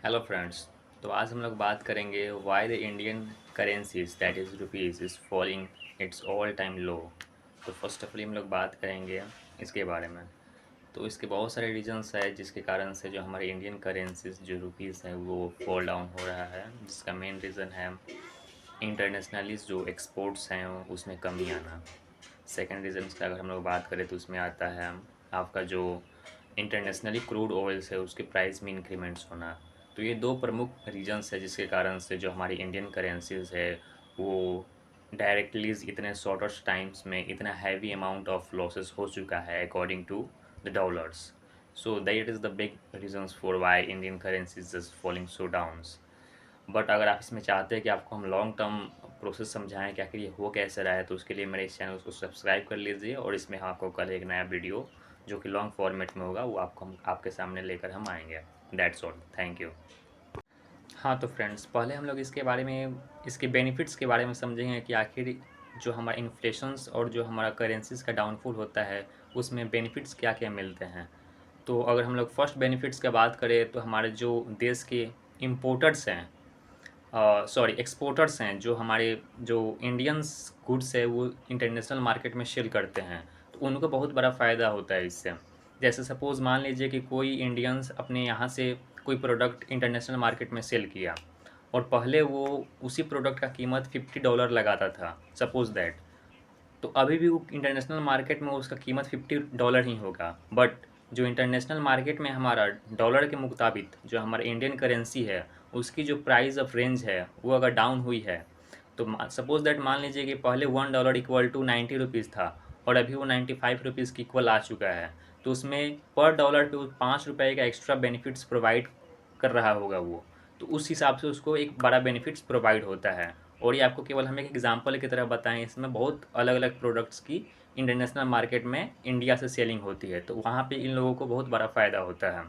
Hello friends. तो आज हम लोग बात करेंगे why the Indian currencies that is rupees is falling it's all time low. तो फर्स्ट ऑफ ऑल हम लोग बात करेंगे इसके बारे में। तो इसके बहुत सारे रीजंस है जिसके कारण से जो हमारे इंडियन करेंसीज जो रुपीज़ है वो फॉल डाउन हो रहा है, जिसका मेन रीज़न है इंटरनेशनली जो एक्सपोर्ट्स हैं उसमें कमी आना। सेकेंड रीज़न का अगर हम लोग बात करें तो उसमें आता है आपका जो इंटरनेशनली क्रूड ऑयल्स है उसके प्राइस में इंक्रीमेंट्स होना। तो ये दो प्रमुख रीजंस है जिसके कारण से जो हमारी इंडियन करेंसीज है वो डायरेक्टली इतने शॉर्टेस्ट टाइम्स में इतना हैवी अमाउंट ऑफ लॉसेस हो चुका है according to the dollars. So that is the big reasons for why Indian currencies is falling so downs. But अगर आप इसमें चाहते हैं कि आपको हम लॉन्ग टर्म प्रोसेस समझाएं कि आखिर ये हो कैसे रहा है, तो उसके लिए मेरे इस चैनल को सब्सक्राइब कर लीजिए और इसमें हम आपको कल एक नया वीडियो जो कि लॉन्ग फॉर्मेट में होगा वो आपको हम आपके सामने लेकर हम आएंगे। That's all, thank you. हाँ तो फ्रेंड्स, पहले हम लोग इसके बारे में, इसके बेनिफिट्स के बारे में समझेंगे कि आखिर जो हमारा इन्फ्लेशंस और जो हमारा करेंसीज का डाउनफॉल होता है उसमें बेनिफिट्स क्या क्या मिलते हैं। तो अगर हम लोग फर्स्ट बेनिफिट्स की बात करें तो हमारे जो देश के इम्पोर्टर्स हैं, सॉरी एक्सपोर्टर्स हैं, जो हमारे जो इंडियंस गुड्स है वो इंटरनेशनल मार्केट में सेल करते हैं, तो उनको बहुत बड़ा फ़ायदा होता है इससे। जैसे सपोज़ मान लीजिए कि कोई इंडियंस अपने यहाँ से कोई प्रोडक्ट इंटरनेशनल मार्केट में सेल किया और पहले वो उसी प्रोडक्ट का कीमत $50 लगाता था, सपोज़ दैट। तो अभी भी वो इंटरनेशनल मार्केट में उसका कीमत $50 ही होगा। बट जो इंटरनेशनल मार्केट में हमारा डॉलर के मुताबिक जो हमारा इंडियन करेंसी है उसकी जो प्राइस ऑफ रेंज है वो अगर डाउन हुई है, तो सपोज दैट मान लीजिए कि पहले $1 इक्वल टू 90 रुपीज़ था और अभी वो 95 रुपीज़ की इक्वल आ चुका है। तो उसमें पर डॉलर पे वो ₹5 का एक्स्ट्रा बेनिफिट्स प्रोवाइड कर रहा होगा वो। तो उस हिसाब से उसको एक बड़ा बेनिफिट्स प्रोवाइड होता है। और ये आपको केवल हम एक एग्जांपल की तरह बताएं, इसमें बहुत अलग अलग प्रोडक्ट्स की इंटरनेशनल मार्केट में इंडिया से सेलिंग होती है, तो वहाँ पे इन लोगों को बहुत बड़ा फ़ायदा होता है।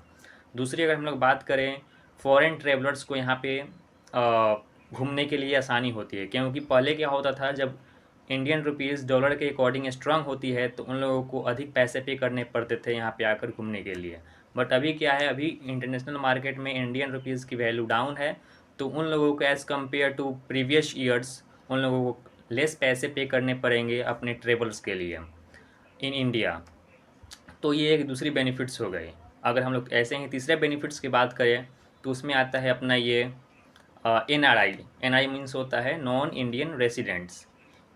दूसरी अगर हम लोग बात करें, फॉरेन ट्रेवलर्स को यहाँ पे घूमने के लिए आसानी होती है, क्योंकि पहले क्या होता था, जब इंडियन रुपीज़ डॉलर के अकॉर्डिंग स्ट्रांग होती है तो उन लोगों को अधिक पैसे पे करने पड़ते थे यहाँ पे आकर घूमने के लिए। बट अभी क्या है, अभी इंटरनेशनल मार्केट में इंडियन रुपीज़ की वैल्यू डाउन है, तो उन लोगों को as compare to previous years उन लोगों को लेस पैसे पे करने पड़ेंगे अपने ट्रेवल्स के लिए इन इंडिया। तो ये एक दूसरी बेनिफिट्स हो गई। अगर हम लोग ऐसे ही तीसरे बेनिफिट्स की बात करें तो उसमें आता है अपना ये NRI। NRI मीन्स होता है नॉन इंडियन रेसिडेंट्स।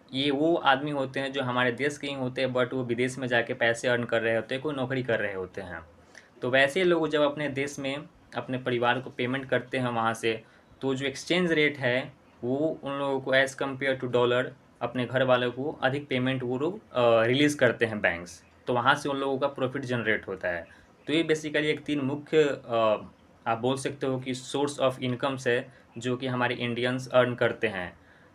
ये वो आदमी होते हैं जो हमारे देश के ही होते हैं बट वो विदेश में जाके पैसे अर्न कर रहे होते हैं, कोई नौकरी कर रहे होते हैं। तो वैसे लोग जब अपने देश में अपने परिवार को पेमेंट करते हैं वहाँ से, तो जो एक्सचेंज रेट है वो उन लोगों को एज़ कम्पेयर टू डॉलर अपने घर वालों को अधिक पेमेंट वो लोग रिलीज़ करते हैं बैंक्स। तो वहाँ से उन लोगों का प्रॉफिट जनरेट होता है। तो ये बेसिकली एक तीन मुख्य आप बोल सकते हो कि सोर्स ऑफ इनकम्स है जो कि हमारे इंडियंस अर्न करते हैं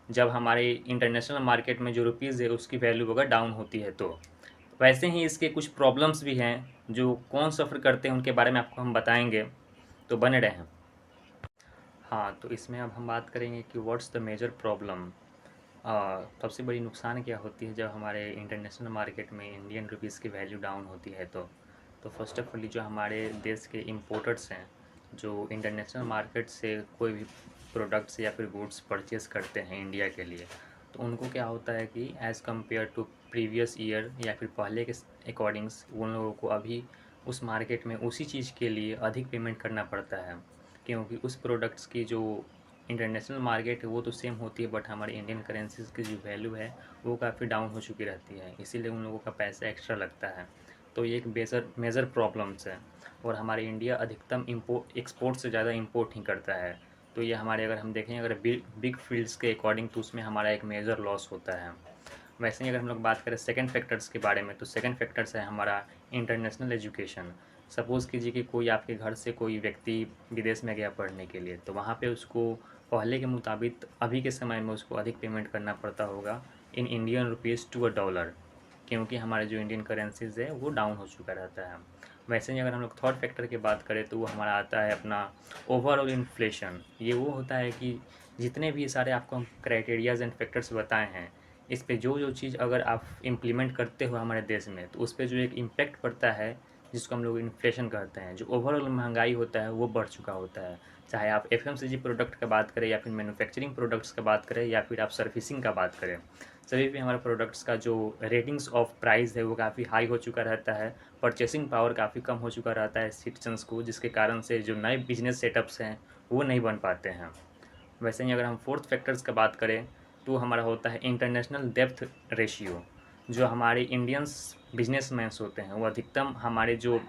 जब हमारे इंटरनेशनल मार्केट में जो रुपीज़ है उसकी वैल्यू अगर डाउन होती है तो। वैसे ही इसके कुछ प्रॉब्लम्स भी हैं, जो कौन सफ़र करते हैं उनके बारे में आपको हम बताएंगे, तो बने रहें। हाँ तो इसमें अब हम बात करेंगे कि व्हाट्स द मेजर प्रॉब्लम। सबसे बड़ी नुकसान क्या होती है जब हमारे इंटरनेशनल मार्केट में इंडियन रुपीज़ की वैल्यू डाउन होती है तो फर्स्ट ऑफ ऑल जो हमारे देश के इम्पोर्टर्स हैं जो इंटरनेशनल मार्केट से कोई भी प्रोडक्ट्स या फिर गुड्स परचेज़ करते हैं इंडिया के लिए, तो उनको क्या होता है कि as compare to previous year या फिर पहले के अकॉर्डिंग्स उन लोगों को अभी उस मार्केट में उसी चीज़ के लिए अधिक पेमेंट करना पड़ता है, क्योंकि उस प्रोडक्ट्स की जो इंटरनेशनल मार्केट है वो तो सेम होती है बट हमारे इंडियन करेंसीज़ की जो वैल्यू है वो काफ़ी डाउन हो चुकी रहती है, इसीलिए उन लोगों का पैसा एक्स्ट्रा लगता है। तो ये एक मेजर प्रॉब्लम्स है। और हमारे इंडिया अधिकतम इम्पोर्ट एक्सपोर्ट से ज़्यादा इंपोर्ट ही करता है। तो ये हमारे, अगर हम देखें अगर बिग फील्ड्स के अकॉर्डिंग, तो उसमें हमारा एक मेजर लॉस होता है। वैसे ही अगर हम लोग बात करें सेकंड फैक्टर्स के बारे में, तो सेकंड फैक्टर्स है हमारा इंटरनेशनल एजुकेशन। सपोज़ कीजिए कि कोई आपके घर से कोई व्यक्ति विदेश में गया पढ़ने के लिए, तो वहाँ पे उसको पहले के मुताबिक अभी के समय में उसको अधिक पेमेंट करना पड़ता होगा in Indian rupees to a dollar, क्योंकि हमारे जो इंडियन करेंसीज़ है वो डाउन हो चुका रहता है। वैसे ही अगर हम लोग थर्ड फैक्टर की बात करें तो वो हमारा आता है अपना ओवरऑल इन्फ्लेशन। ये वो होता है कि जितने भी सारे आपको हम क्राइटेरियाज़ एंड फैक्टर्स बताए हैं, इस पे जो चीज़ अगर आप इम्प्लीमेंट करते हो हमारे देश में, तो उस पे जो एक इम्पैक्ट पड़ता है जिसको हम लोग इन्फ्लेशन कहते हैं। जो ओवरऑल महंगाई होता है वो बढ़ चुका होता है, चाहे आप एफएमसीजी प्रोडक्ट का बात करें या फिर मैन्युफैक्चरिंग प्रोडक्ट्स का बात करें या फिर आप सर्विसिंग का बात करें, सभी पे हमारे प्रोडक्ट्स का जो रेटिंग्स ऑफ प्राइस है वो काफ़ी हाई हो चुका रहता है। परचेसिंग पावर काफ़ी कम हो चुका रहता है सिटीजन्स को, जिसके कारण से जो नए बिजनेस सेटअप्स हैं वो नहीं बन पाते हैं। वैसे ही अगर हम फोर्थ फैक्टर्स का बात करें तो हमारा होता है इंटरनेशनल डेप्थ रेशियो। जो हमारे इंडियंस बिजनेसमैन्स होते हैं वो अधिकतम हमारे जो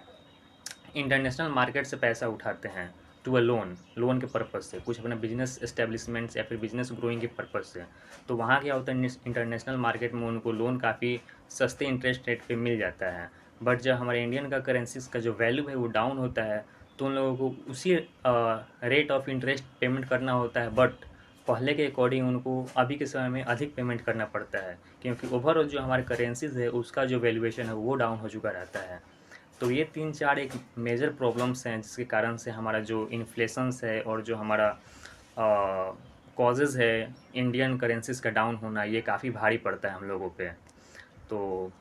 इंटरनेशनल मार्केट से पैसा उठाते हैं टू अ लोन के पर्पज़ से, कुछ अपने बिजनेस एस्टेब्लिशमेंट्स या फिर बिजनेस ग्रोइंग के पर्पज़ से। तो वहाँ क्या होता है, इंटरनेशनल मार्केट में उनको लोन काफ़ी सस्ते इंटरेस्ट रेट पे मिल जाता है। बट जब हमारे इंडियन का करेंसीज का जो वैल्यू है वो डाउन होता है तो उन लोगों को उसी रेट ऑफ इंटरेस्ट पेमेंट करना होता है, बट पहले के अकॉर्डिंग उनको अभी के समय में अधिक पेमेंट करना पड़ता है, क्योंकि ओवरऑल जो हमारे करेंसीज है उसका जो वैल्यूएशन है वो डाउन हो चुका रहता है। तो ये 3-4 एक मेजर प्रॉब्लम्स हैं जिसके कारण से हमारा जो इन्फ्लेशंस है और जो हमारा कॉजेज़ है इंडियन करेंसीज़ का डाउन होना, ये काफ़ी भारी पड़ता है हम लोगों पे। तो